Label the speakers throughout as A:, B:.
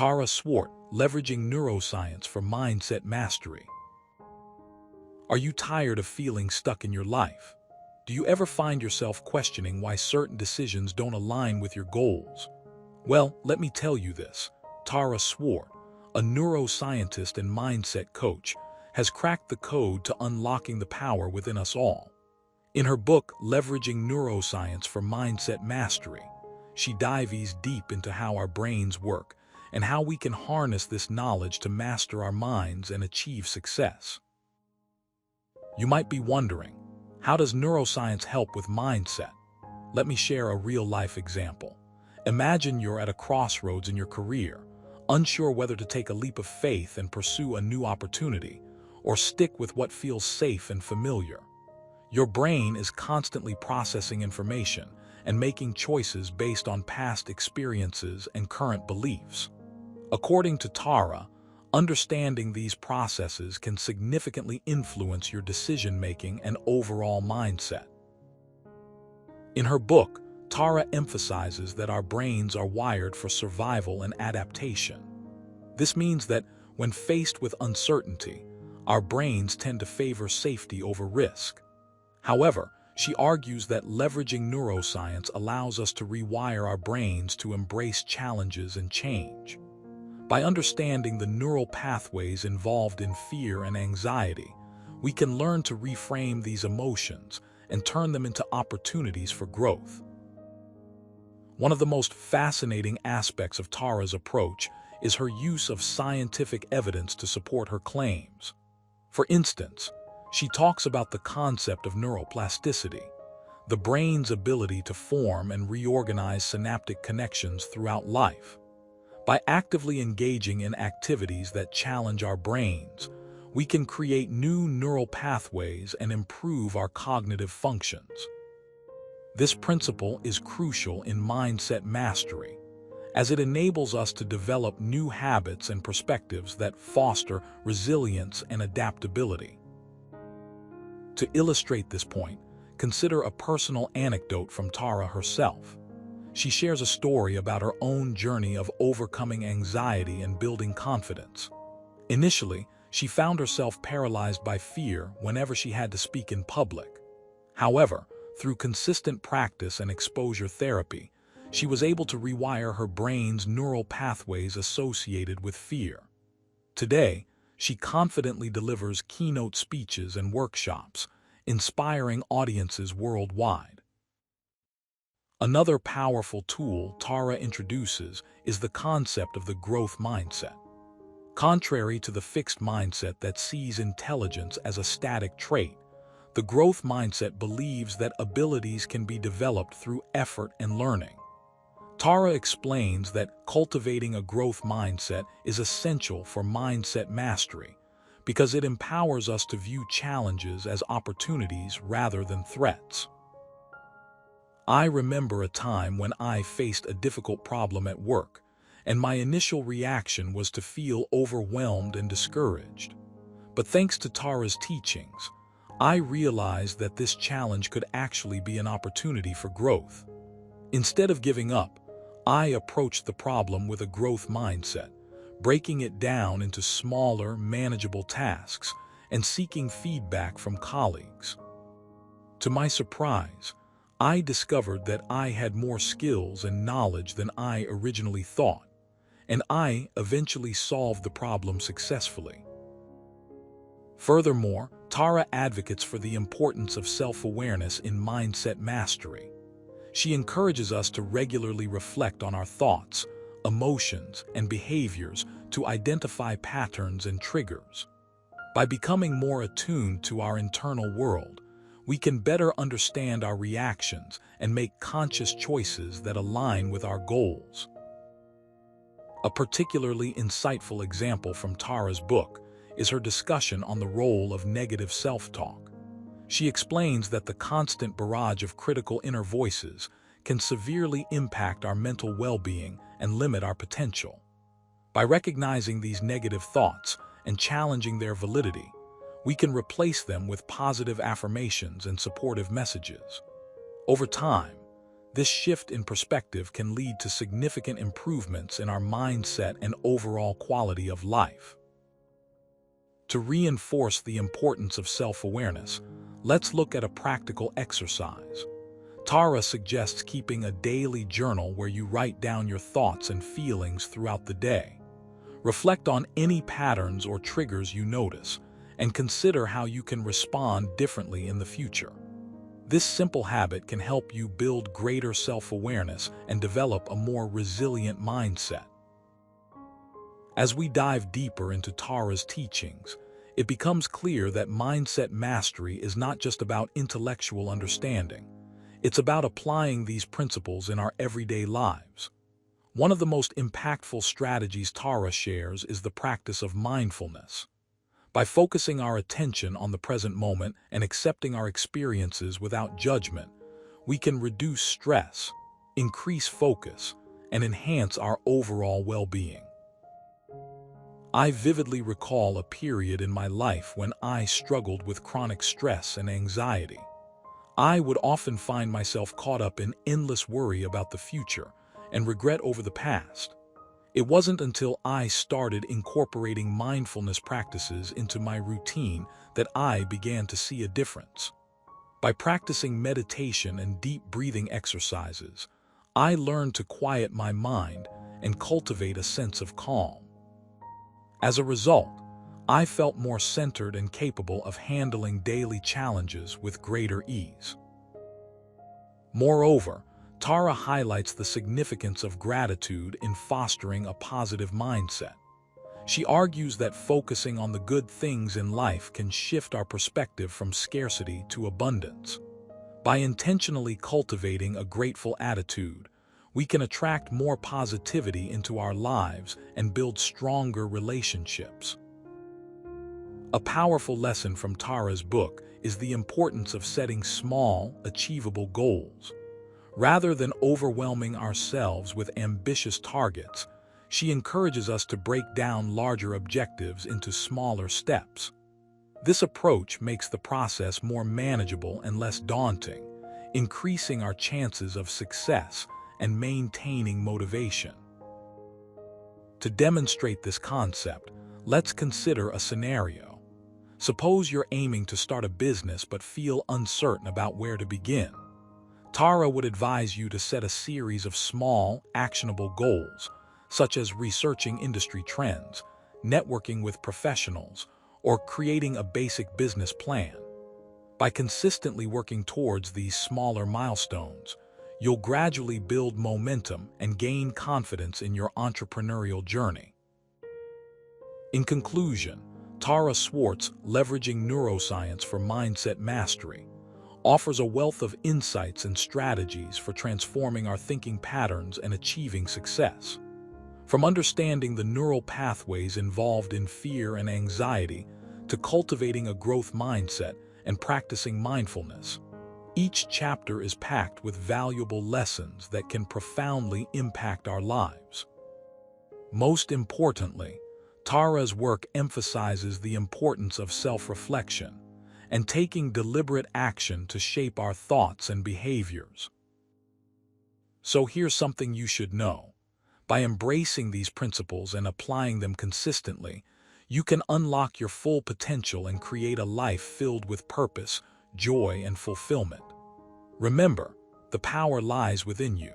A: Tara Swart, leveraging neuroscience for mindset mastery. Are you tired of feeling stuck in your life? Do you ever find yourself questioning why certain decisions don't align with your goals? Well, let me tell you this. Tara Swart, a neuroscientist and mindset coach, has cracked the code to unlocking the power within us all. In her book, Leveraging Neuroscience for Mindset Mastery, she dives deep into how our brains work and how we can harness this knowledge to master our minds and achieve success. You might be wondering, how does neuroscience help with mindset? Let me share a real-life example. Imagine you're at a crossroads in your career, unsure whether to take a leap of faith and pursue a new opportunity, or stick with what feels safe and familiar. Your brain is constantly processing information and making choices based on past experiences and current beliefs. According to Tara, understanding these processes can significantly influence your decision-making and overall mindset. In her book, Tara emphasizes that our brains are wired for survival and adaptation. This means that when faced with uncertainty, our brains tend to favor safety over risk. However, she argues that leveraging neuroscience allows us to rewire our brains to embrace challenges and change. By understanding the neural pathways involved in fear and anxiety, we can learn to reframe these emotions and turn them into opportunities for growth. One of the most fascinating aspects of Tara's approach is her use of scientific evidence to support her claims. For instance, she talks about the concept of neuroplasticity, the brain's ability to form and reorganize synaptic connections throughout life. By actively engaging in activities that challenge our brains, we can create new neural pathways and improve our cognitive functions. This principle is crucial in mindset mastery, as it enables us to develop new habits and perspectives that foster resilience and adaptability. To illustrate this point, consider a personal anecdote from Tara herself. She shares a story about her own journey of overcoming anxiety and building confidence. Initially, she found herself paralyzed by fear whenever she had to speak in public. However, through consistent practice and exposure therapy, she was able to rewire her brain's neural pathways associated with fear. Today, she confidently delivers keynote speeches and workshops, inspiring audiences worldwide. Another powerful tool Tara introduces is the concept of the growth mindset. Contrary to the fixed mindset that sees intelligence as a static trait, the growth mindset believes that abilities can be developed through effort and learning. Tara explains that cultivating a growth mindset is essential for mindset mastery because it empowers us to view challenges as opportunities rather than threats. I remember a time when I faced a difficult problem at work, and my initial reaction was to feel overwhelmed and discouraged. But thanks to Tara's teachings, I realized that this challenge could actually be an opportunity for growth. Instead of giving up, I approached the problem with a growth mindset, breaking it down into smaller, manageable tasks and seeking feedback from colleagues. To my surprise, I discovered that I had more skills and knowledge than I originally thought, and I eventually solved the problem successfully. Furthermore, Tara advocates for the importance of self-awareness in mindset mastery. She encourages us to regularly reflect on our thoughts, emotions, and behaviors to identify patterns and triggers. By becoming more attuned to our internal world, we can better understand our reactions and make conscious choices that align with our goals. A particularly insightful example from Tara's book is her discussion on the role of negative self-talk. She explains that the constant barrage of critical inner voices can severely impact our mental well-being and limit our potential. By recognizing these negative thoughts and challenging their validity, we can replace them with positive affirmations and supportive messages. Over time, This shift in perspective can lead to significant improvements in our mindset and overall quality of life. To reinforce the importance of self-awareness, let's look at a practical exercise. Tara suggests keeping a daily journal where you write down your thoughts and feelings throughout the day. Reflect on any patterns or triggers you notice, and consider how you can respond differently in the future. This simple habit can help you build greater self-awareness and develop a more resilient mindset. As we dive deeper into Tara's teachings, it becomes clear that mindset mastery is not just about intellectual understanding. It's about applying these principles in our everyday lives. One of the most impactful strategies Tara shares is the practice of mindfulness. By focusing our attention on the present moment and accepting our experiences without judgment, we can reduce stress, increase focus, and enhance our overall well-being. I vividly recall a period in my life when I struggled with chronic stress and anxiety. I would often find myself caught up in endless worry about the future and regret over the past. It wasn't until I started incorporating mindfulness practices into my routine that I began to see a difference. By practicing meditation and deep breathing exercises, I learned to quiet my mind and cultivate a sense of calm. As a result, I felt more centered and capable of handling daily challenges with greater ease. Moreover, Tara highlights the significance of gratitude in fostering a positive mindset. She argues that focusing on the good things in life can shift our perspective from scarcity to abundance. By intentionally cultivating a grateful attitude, we can attract more positivity into our lives and build stronger relationships. A powerful lesson from Tara's book is the importance of setting small, achievable goals. Rather than overwhelming ourselves with ambitious targets, she encourages us to break down larger objectives into smaller steps. This approach makes the process more manageable and less daunting, increasing our chances of success and maintaining motivation. To demonstrate this concept, let's consider a scenario. Suppose you're aiming to start a business but feel uncertain about where to begin. Tara would advise you to set a series of small, actionable goals, such as researching industry trends, networking with professionals, or creating a basic business plan. By consistently working towards these smaller milestones, you'll gradually build momentum and gain confidence in your entrepreneurial journey. In conclusion, Tara Swart's Leveraging Neuroscience for Mindset Mastery offers a wealth of insights and strategies for transforming our thinking patterns and achieving success. From understanding the neural pathways involved in fear and anxiety to cultivating a growth mindset and practicing mindfulness, each chapter is packed with valuable lessons that can profoundly impact our lives. Most importantly, Tara's work emphasizes the importance of self-reflection and taking deliberate action to shape our thoughts and behaviors. So here's something you should know. By embracing these principles and applying them consistently, you can unlock your full potential and create a life filled with purpose, joy, and fulfillment. Remember, the power lies within you.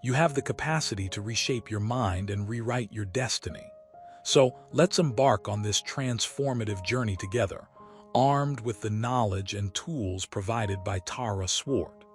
A: You have the capacity to reshape your mind and rewrite your destiny. So let's embark on this transformative journey together, armed with the knowledge and tools provided by Tara Swart.